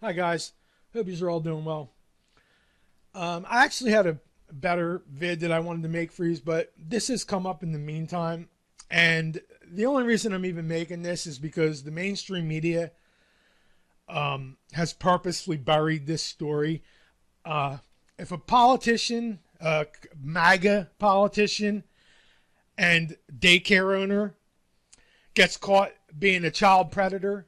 Hi guys, hope you're all doing well. I actually had a better vid that I wanted to make for you, but this has come up in the meantime, and the only reason I'm even making this is because the mainstream media has purposefully buried this story. If a politician, a MAGA politician, and daycare owner gets caught being a child predator,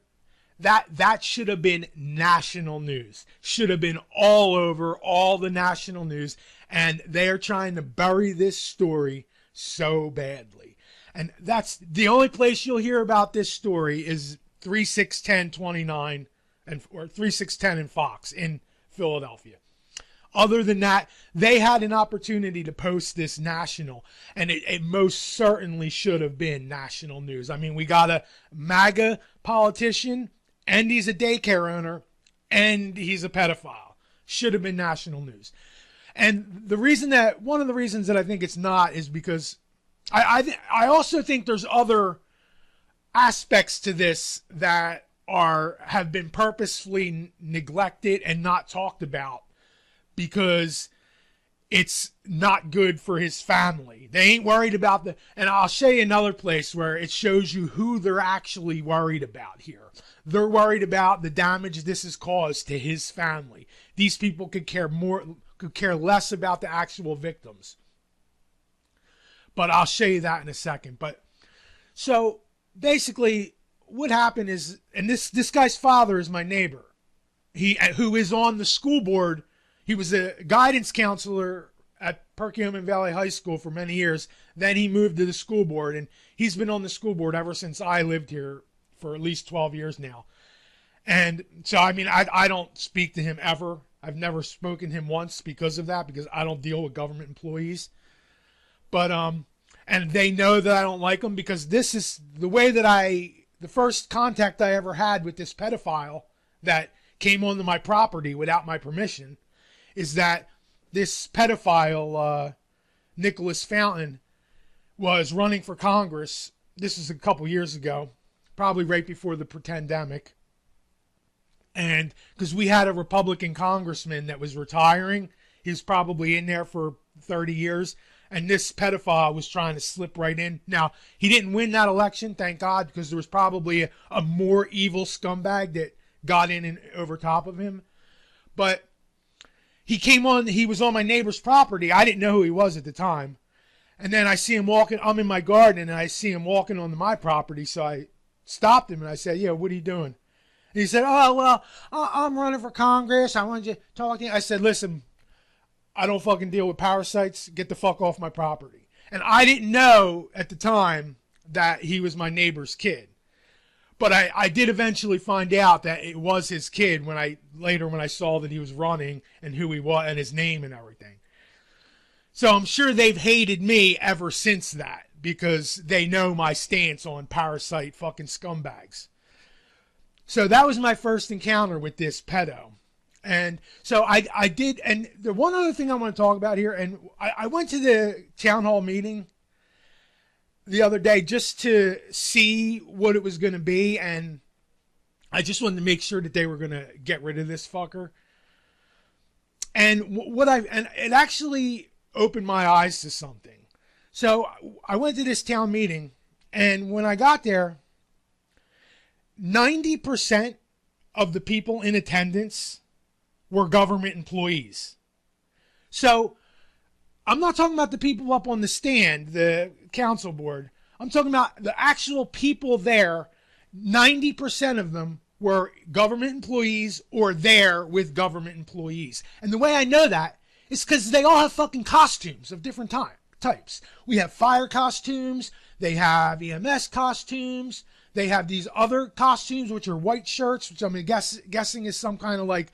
that should have been national news. Should have been all over all the national news. And they are trying to bury this story so badly. And that's the only place you'll hear about this story is 361029 and or 3610 and Fox in Philadelphia. Other than that, they had an opportunity to post this national, and it most certainly should have been national news. I mean, we got a MAGA politician, and he's a daycare owner, and he's a pedophile. Should have been national news. And one of the reasons that I think it's not is because I also think there's other aspects to this that have been purposefully neglected and not talked about because it's not good for his family. They ain't worried about and I'll show you another place where it shows you who they're actually worried about here. They're worried about the damage this has caused to his family. These people could care less about the actual victims. But I'll show you that in a second. But so basically what happened is, and this guy's father is my neighbor. Who is on the school board. He was a guidance counselor at Perkiomen Valley High School for many years. Then he moved to the school board, and he's been on the school board ever since I lived here for at least 12 years now. And so, I mean, I don't speak to him ever. I've never spoken to him once because of that, because I don't deal with government employees. But, and they know that I don't like him because this is the way that the first contact I ever had with this pedophile that came onto my property without my permission is that this pedophile, Nicholas Fountain, was running for Congress. This is a couple years ago, probably right before the pandemic. And because we had a Republican congressman that was retiring, he was probably in there for 30 years. And this pedophile was trying to slip right in. Now, he didn't win that election, thank God, because there was probably a more evil scumbag that got in and over top of him. But he was on my neighbor's property. I didn't know who he was at the time. And then I see him walking. I'm in my garden, and I see him walking onto my property. So I stopped him, and I said, yeah, what are you doing? And he said, oh, well, I'm running for Congress. I wanted you to talk to you. I said, listen, I don't fucking deal with parasites. Get the fuck off my property. And I didn't know at the time that he was my neighbor's kid. But I did eventually find out that it was his kid when I saw that he was running and who he was and his name and everything. So I'm sure they've hated me ever since that because they know my stance on parasite fucking scumbags. So that was my first encounter with this pedo. And so I did, and the one other thing I want to talk about here, and I went to the town hall meeting the other day just to see what it was going to be, and I just wanted to make sure that they were going to get rid of this fucker. And it actually opened my eyes to something. So I went to this town meeting, and when I got there, 90% of the people in attendance were government employees. So I'm not talking about the people up on the stand, the council board. I'm talking about the actual people there. 90% of them were government employees or there with government employees. And the way I know that is because they all have fucking costumes of different types. We have fire costumes. They have EMS costumes. They have these other costumes, which are white shirts, which I'm guessing is some kind of like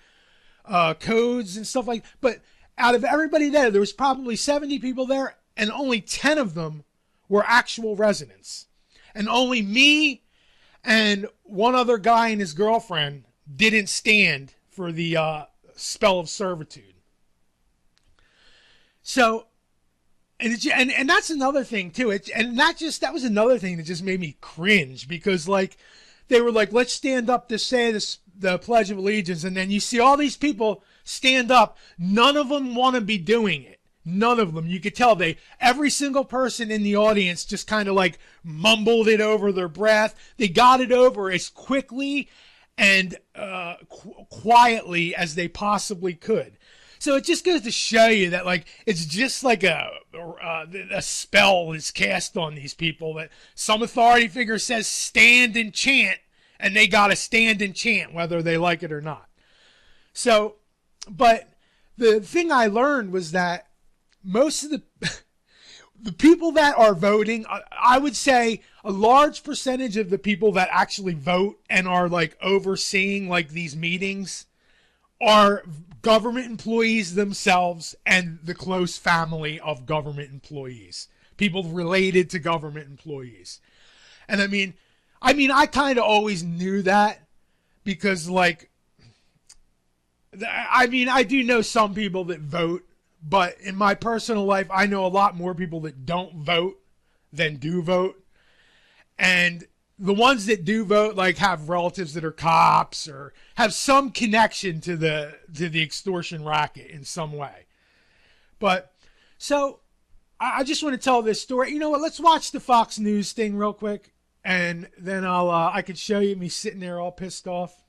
codes and stuff like. But out of everybody there was probably 70 people there, and only 10 of them were actual residents. And only me and one other guy and his girlfriend didn't stand for the spell of servitude. So, and that's another thing too. That was another thing that just made me cringe because like they were like, let's stand up to say this the Pledge of Allegiance, and then you see all these people stand up. None of them want to be doing it. None of them. You could tell every single person in the audience just kind of like mumbled it over their breath. They got it over as quickly and quietly as they possibly could. So it just goes to show you that, like, it's just like a spell is cast on these people, that some authority figure says stand and chant, and they got to stand and chant whether they like it or not. So, but the thing I learned was that most of the people that are voting, I would say a large percentage of the people that actually vote and are like overseeing like these meetings are government employees themselves and the close family of government employees, people related to government employees. And I mean, I kind of always knew that because, like, I do know some people that vote, but in my personal life, I know a lot more people that don't vote than do vote. And the ones that do vote, like, have relatives that are cops or have some connection to the extortion racket in some way. But so I just want to tell this story. You know what? Let's watch the Fox News thing real quick, and then I could show you me sitting there all pissed off.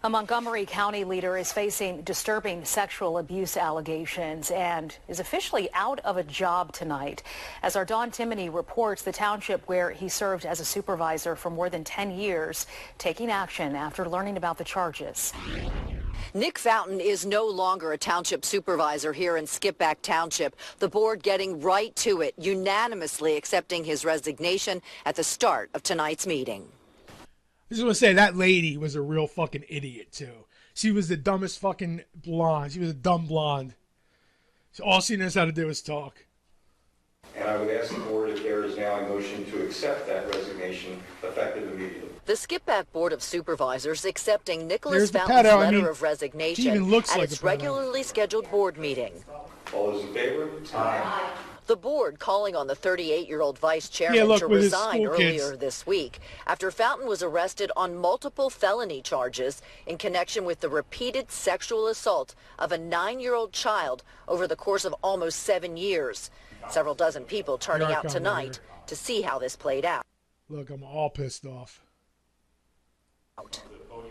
A Montgomery County leader is facing disturbing sexual abuse allegations and is officially out of a job tonight. As our Dawn Timoney reports, the township where he served as a supervisor for more than 10 years, taking action after learning about the charges. Nick Fountain is no longer a township supervisor here in Skippack Township. The board getting right to it, unanimously accepting his resignation at the start of tonight's meeting. I just want to say that lady was a real fucking idiot, too. She was the dumbest fucking blonde. She was a dumb blonde. So all she knows how to do is talk. And I would ask the board if there is now a motion to accept that resignation effective immediately. The Skippack Board of Supervisors accepting Nicholas Fountain's letter of resignation at its regularly scheduled board meeting. All those in favor? Aye. The board calling on the 38-year-old vice chairman to resign earlier this week after Fountain was arrested on multiple felony charges in connection with the repeated sexual assault of a 9-year-old child over the course of almost 7 years. Several dozen people turning out tonight to see how this played out. Look, I'm all pissed off.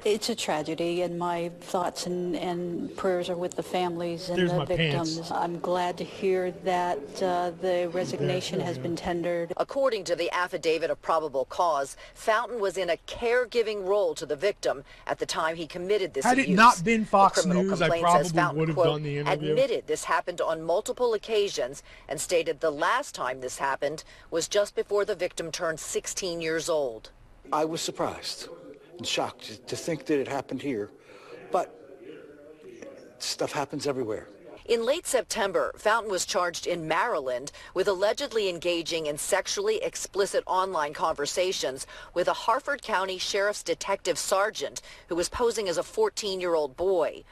It's a tragedy, and my thoughts and prayers are with the families and the victims. Pants. I'm glad to hear that the resignation has been tendered. According to the affidavit of probable cause, Fountain was in a caregiving role to the victim at the time he committed this abuse. Had it not been Fox News, I probably would have done the interview. Admitted this happened on multiple occasions and stated the last time this happened was just before the victim turned 16 years old. I was surprised and shocked to think that it happened here, but stuff happens everywhere. In late September, Fountain was charged in Maryland with allegedly engaging in sexually explicit online conversations with a Harford County Sheriff's Detective Sergeant who was posing as a 14-year-old boy.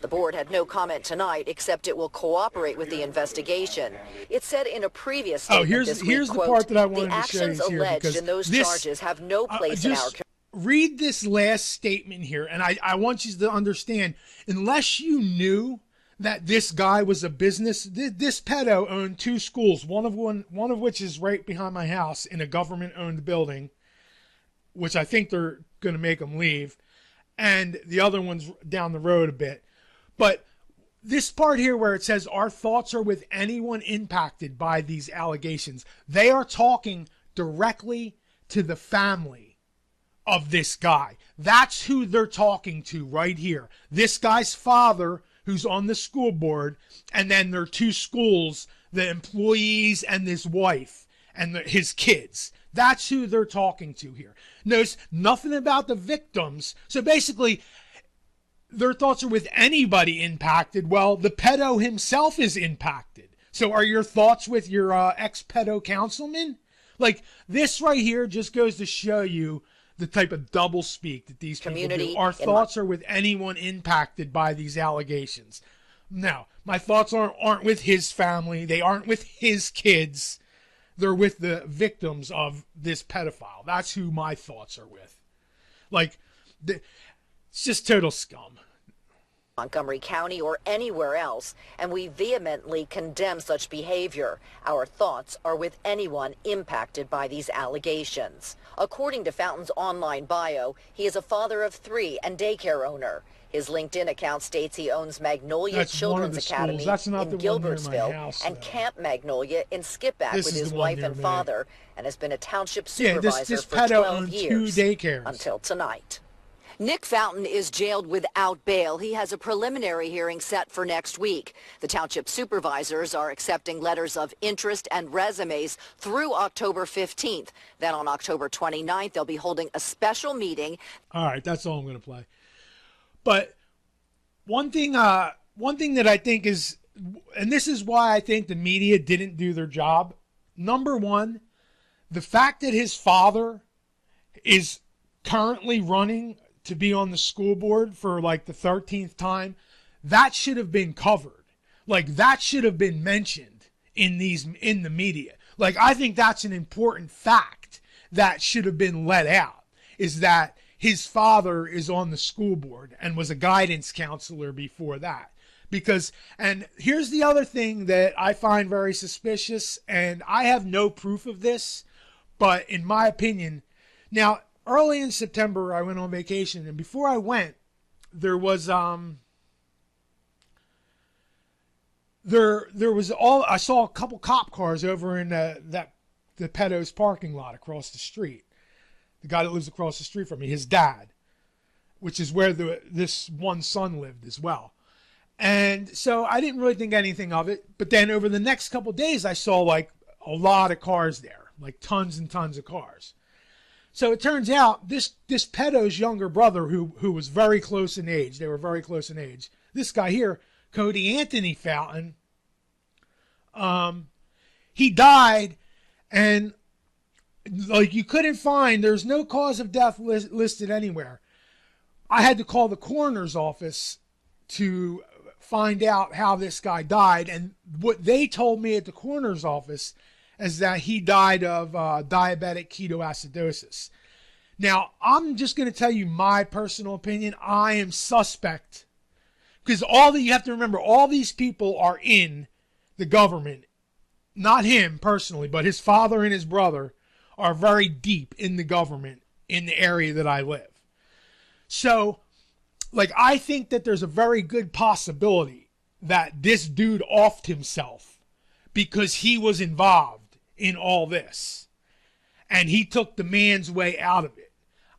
The board had no comment tonight, except it will cooperate with the investigation. It said in a previous statement this week, the part that I wanted the to show you actions alleged in those charges have no place in our community. Read this last statement here, and I want you to understand, unless you knew that this guy was a business, this pedo owned 2 schools, one of which is right behind my house in a government-owned building, which I think they're going to make him leave, and the other one's down the road a bit. But this part here where it says, our thoughts are with anyone impacted by these allegations, they are talking directly to the family of this guy. That's who they're talking to right here. This guy's father, who's on the school board, and then their 2 schools, the employees and his wife and his kids. That's who they're talking to here. Notice nothing about the victims. So basically, their thoughts are with anybody impacted. Well, the pedo himself is impacted. So are your thoughts with your ex-pedo councilman? Like, this right here just goes to show you the type of doublespeak that these people do. Our thoughts are with anyone impacted by these allegations. Now, my thoughts aren't with his family. They aren't with his kids. they're with the victims of this pedophile. That's who my thoughts are with. Like, it's just total scum. Montgomery County or anywhere else, and we vehemently condemn such behavior. Our thoughts are with anyone impacted by these allegations. According to Fountain's online bio, he is a father of 3 and daycare owner. His LinkedIn account states he owns Magnolia Children's Academy in Gilbertsville and Camp Magnolia in Skippack with his wife and father, and has been a township supervisor for 12 years until tonight. Nick Fountain is jailed without bail. He has a preliminary hearing set for next week. The township supervisors are accepting letters of interest and resumes through October 15th. Then on October 29th, they'll be holding a special meeting. All right, that's all I'm going to play. But one thing that I think is, and this is why I think the media didn't do their job. Number one, the fact that his father is currently running to be on the school board for like the 13th time, that should have been covered. Like, that should have been mentioned in the media. Like, I think that's an important fact that should have been let out, is that his father is on the school board and was a guidance counselor before that. Because, and here's the other thing that I find very suspicious, and I have no proof of this, but in my opinion, now, early in September, I went on vacation, and before I went, there was I saw a couple cop cars over in the pedo's parking lot across the street. The guy that lives across the street from me, his dad, which is where this one son lived as well. And so I didn't really think anything of it. But then over the next couple days, I saw like a lot of cars there, like tons and tons of cars. So it turns out this pedo's younger brother, who was very close in age, they were very close in age. This guy here, Cody Anthony Fountain, he died, and like you couldn't find, there's no cause of death listed anywhere. I had to call the coroner's office to find out how this guy died, and what they told me at the coroner's office is that he died of diabetic ketoacidosis. Now, I'm just going to tell you my personal opinion. I am suspect, because you have to remember, all these people are in the government. Not him personally, but his father and his brother are very deep in the government in the area that I live. So, like, I think that there's a very good possibility that this dude offed himself because he was involved in all this, and he took the man's way out of it.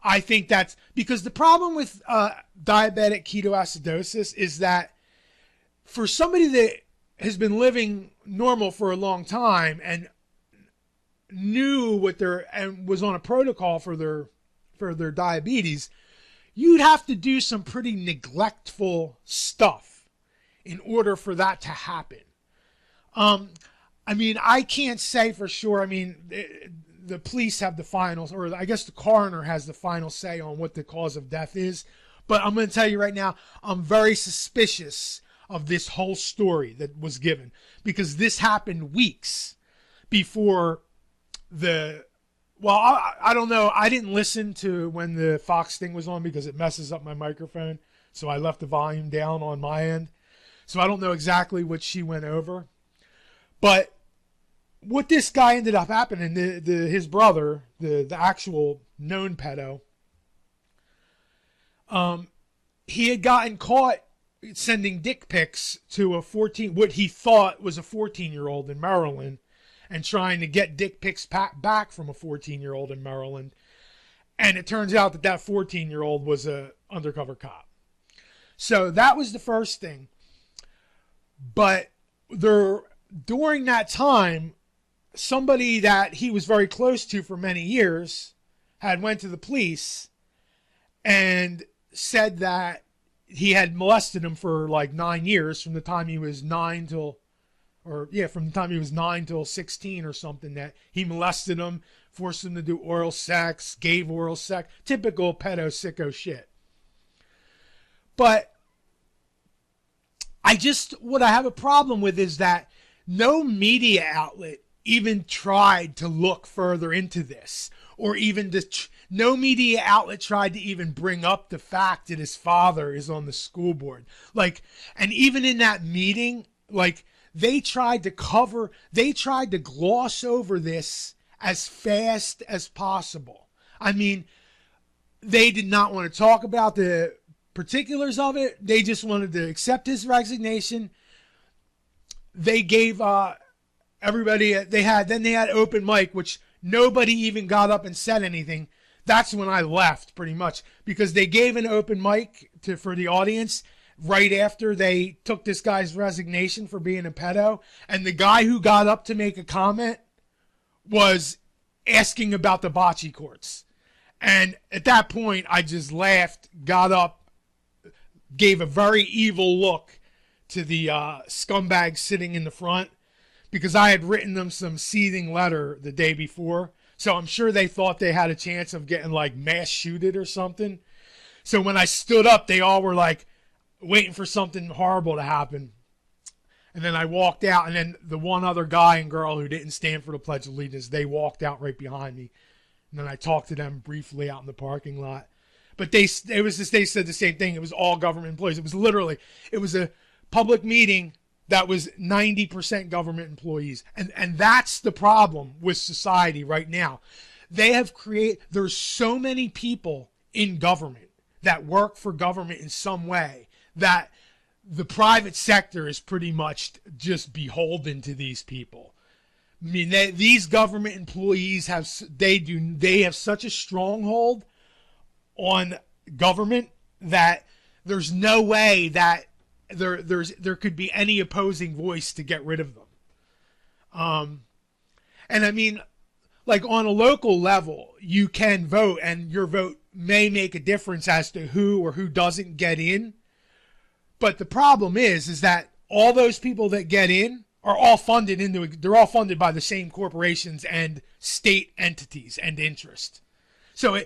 I think that's because the problem with diabetic ketoacidosis is that for somebody that has been living normal for a long time and knew and was on a protocol for their diabetes, you'd have to do some pretty neglectful stuff in order for that to happen. I mean, I can't say for sure. I mean, the police have the final, or I guess the coroner has the final say on what the cause of death is. But I'm going to tell you right now, I'm very suspicious of this whole story that was given, because this happened weeks before I don't know. I didn't listen to when the Fox thing was on because it messes up my microphone. So I left the volume down on my end. So I don't know exactly what she went over. But what this guy ended up happening, his brother, the actual known pedo, he had gotten caught sending dick pics to what he thought was a 14-year-old in Maryland, and trying to get dick pics back from a 14-year-old in Maryland. And it turns out that 14-year-old was a undercover cop. So that was the first thing. But during that time, somebody that he was very close to for many years had went to the police and said that he had molested him for like 9 years, from the time he was 9 till 16 or something, that he molested him, forced him to do oral sex, gave oral sex, typical pedo sicko shit. But what I have a problem with is that no media outlet even tried to look further into this, or even no media outlet tried to even bring up the fact that his father is on the school board. Like, and even in that meeting, like, they tried to gloss over this as fast as possible. I mean, they did not want to talk about the particulars of it. They just wanted to accept his resignation. They gave everybody, they had open mic, which nobody even got up and said anything. That's when I left, pretty much, because they gave an open mic for the audience right after they took this guy's resignation for being a pedo. And the guy who got up to make a comment was asking about the bocce courts. And at that point, I just laughed, got up, gave a very evil look to the scumbag sitting in the front, because I had written them some seething letter the day before. So I'm sure they thought they had a chance of getting like mass shooted or something. So when I stood up, they all were like waiting for something horrible to happen. And then I walked out, and then the one other guy and girl who didn't stand for the Pledge of Allegiance, they walked out right behind me. And then I talked to them briefly out in the parking lot. But they said the same thing. It was all government employees. It was a public meeting that was 90% government employees. And that's the problem with society right now. There's so many people in government that work for government in some way that the private sector is pretty much just beholden to these people. I mean, these government employees have such a stronghold on government that there's no way that there could be any opposing voice to get rid of them. And I mean, like, on a local level, you can vote, and your vote may make a difference as to who or who doesn't get in. But the problem is that all those people that get in are all they're all funded by the same corporations and state entities and interest. So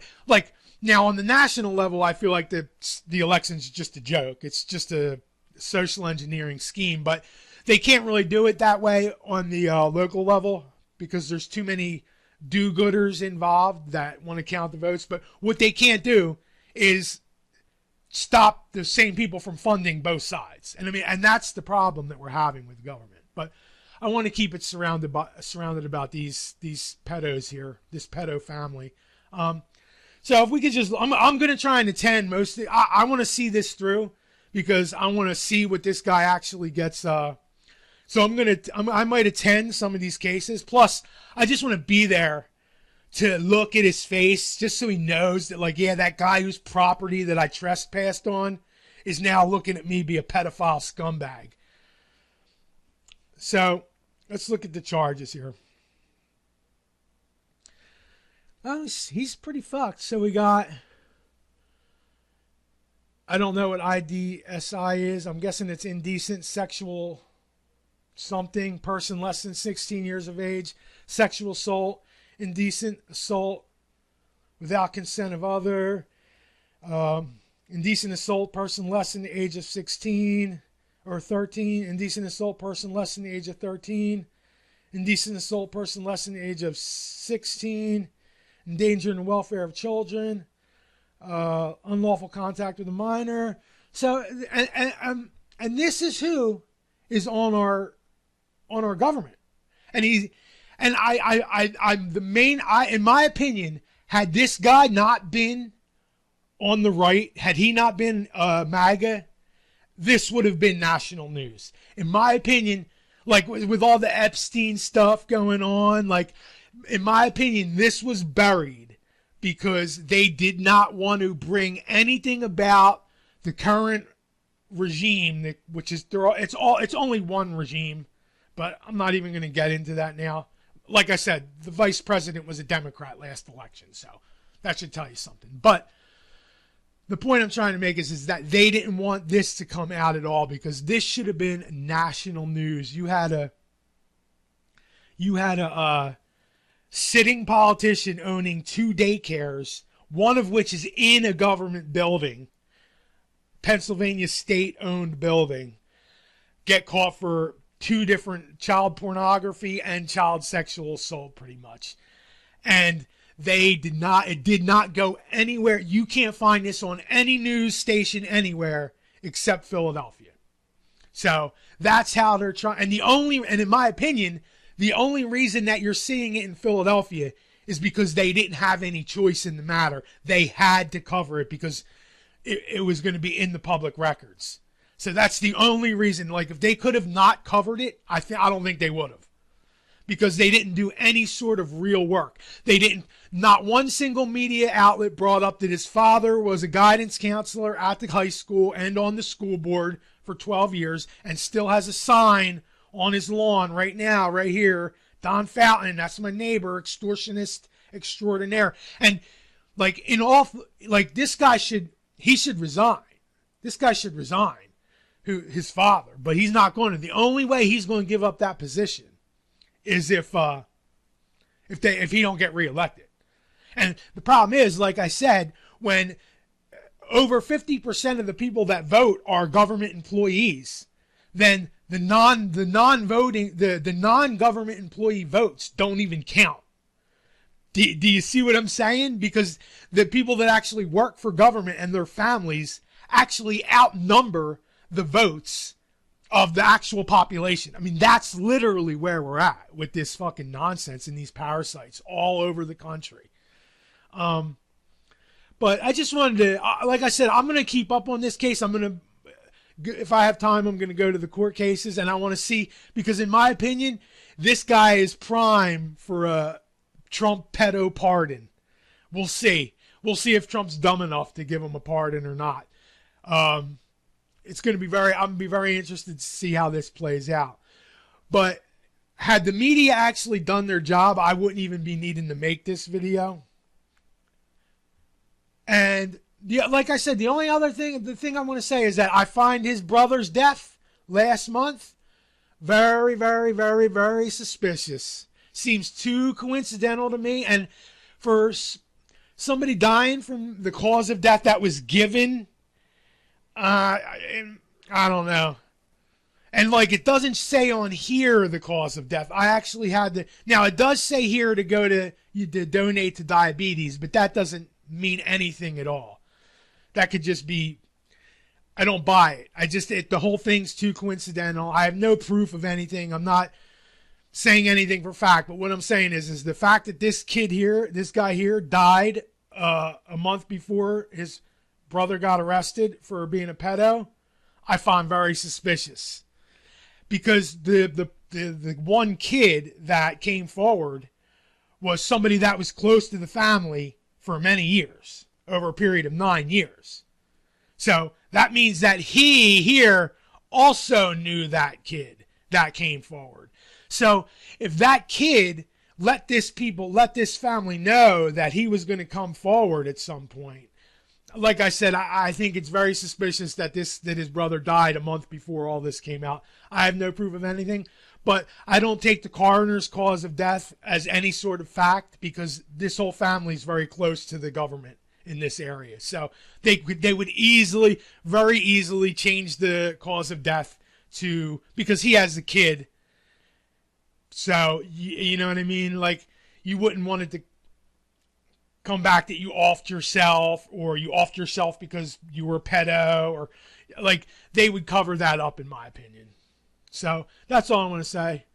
now on the national level, I feel like the election's just a joke. It's just a social engineering scheme, but they can't really do it that way on the local level because there's too many do-gooders involved that want to count the votes. But what they can't do is stop the same people from funding both sides. And I mean, and that's the problem that we're having with government. But I want to keep it surrounded about these pedos here, this pedo family. So if we could just, I'm going to try and attend mostly. I want to see this through because I want to see what this guy actually gets. So I might attend some of these cases. Plus, I just want to be there to look at his face just so he knows that, like, yeah, that guy whose property that I trespassed on is now looking at me be a pedophile scumbag. So let's look at the charges here. Well, he's pretty fucked. So we got, I don't know what IDSI is. I'm guessing it's indecent sexual something, person less than 16 years of age, sexual assault, indecent assault without consent of other, indecent assault, person less than the age of 16 or 13, indecent assault, person less than the age of 13, indecent assault, person less than the age of 16, endangering the welfare of children, unlawful contact with a minor. So, and this is who is on our government, in my opinion, had this guy not been on the right, had he not been MAGA, this would have been national news. In my opinion, like with all the Epstein stuff going on, like, in my opinion, this was buried because they did not want to bring anything about the current regime, which is it's only one regime, but I'm not even going to get into that now. Like I said, the vice president was a Democrat last election, so that should tell you something. But the point I'm trying to make is that they didn't want this to come out at all because this should have been national news. You had a sitting politician owning 2 daycares, one of which is in a government building, Pennsylvania state-owned building, get caught for two different child pornography and child sexual assault pretty much. And it did not go anywhere. You can't find this on any news station anywhere except Philadelphia. So that's how they're trying. And in my opinion, the only reason that you're seeing it in Philadelphia is because they didn't have any choice in the matter. They had to cover it because it was going to be in the public records. So that's the only reason. Like, if they could have not covered it, I don't think they would have. Because they didn't do any sort of real work. Not one single media outlet brought up that his father was a guidance counselor at the high school and on the school board for 12 years and still has a sign on his lawn right now, right here. Don Fountain, that's my neighbor, extortionist extraordinaire. And this guy should resign. This guy should resign. His father, but he's not going to. The only way he's going to give up that position is if he don't get reelected. And the problem is, like I said, when over 50% of the people that vote are government employees, then the non-government employee votes don't even count. Do you see what I'm saying? Because the people that actually work for government and their families actually outnumber the votes of the actual population. I mean, that's literally where we're at with this fucking nonsense and these parasites all over the country. But I just wanted to, like I said, I'm going to keep up on this case. If I have time, I'm going to go to the court cases, and I want to see, because in my opinion, this guy is prime for a Trump pedo pardon. We'll see. We'll see if Trump's dumb enough to give him a pardon or not. I'm going to be very interested to see how this plays out. But had the media actually done their job, I wouldn't even be needing to make this video. And like I said, the thing I want to say is that I find his brother's death last month very, very, very, very suspicious. Seems too coincidental to me. And for somebody dying from the cause of death that was given, I don't know. And it doesn't say on here the cause of death. I actually had to. Now it does say here to go to donate to diabetes, but that doesn't mean anything at all. That could just be. I don't buy it. The whole thing's too coincidental. I have no proof of anything. I'm not saying anything for fact, but what I'm saying is the fact that this guy here died a month before his brother got arrested for being a pedo, I find very suspicious. Because the one kid that came forward was somebody that was close to the family for many years, over a period of 9 years. So that means that he here also knew that kid that came forward. So if that kid let this family know that he was going to come forward at some point, like I said, I think it's very suspicious that his brother died a month before all this came out. I have no proof of anything, but I don't take the coroner's cause of death as any sort of fact, because this whole family is very close to the government in this area. So they would very easily change the cause of death to, because he has a kid. So you know what I mean? You wouldn't want it to come back that you offed yourself, or you offed yourself because you were a pedo, or they would cover that up, in my opinion. So that's all I want to say.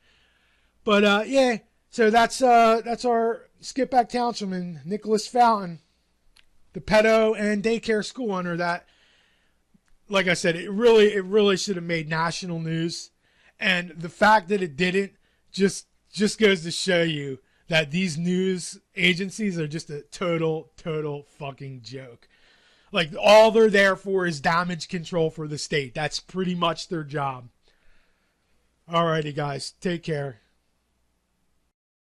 But yeah, so that's our Skippack Townshipman, Nicholas Fountain, the pedo and daycare school owner that, like I said, it really should have made national news. And the fact that it didn't just goes to show you that these news agencies are just a total fucking joke. All they're there for is damage control for the state. That's pretty much their job. Alrighty, guys. Take care.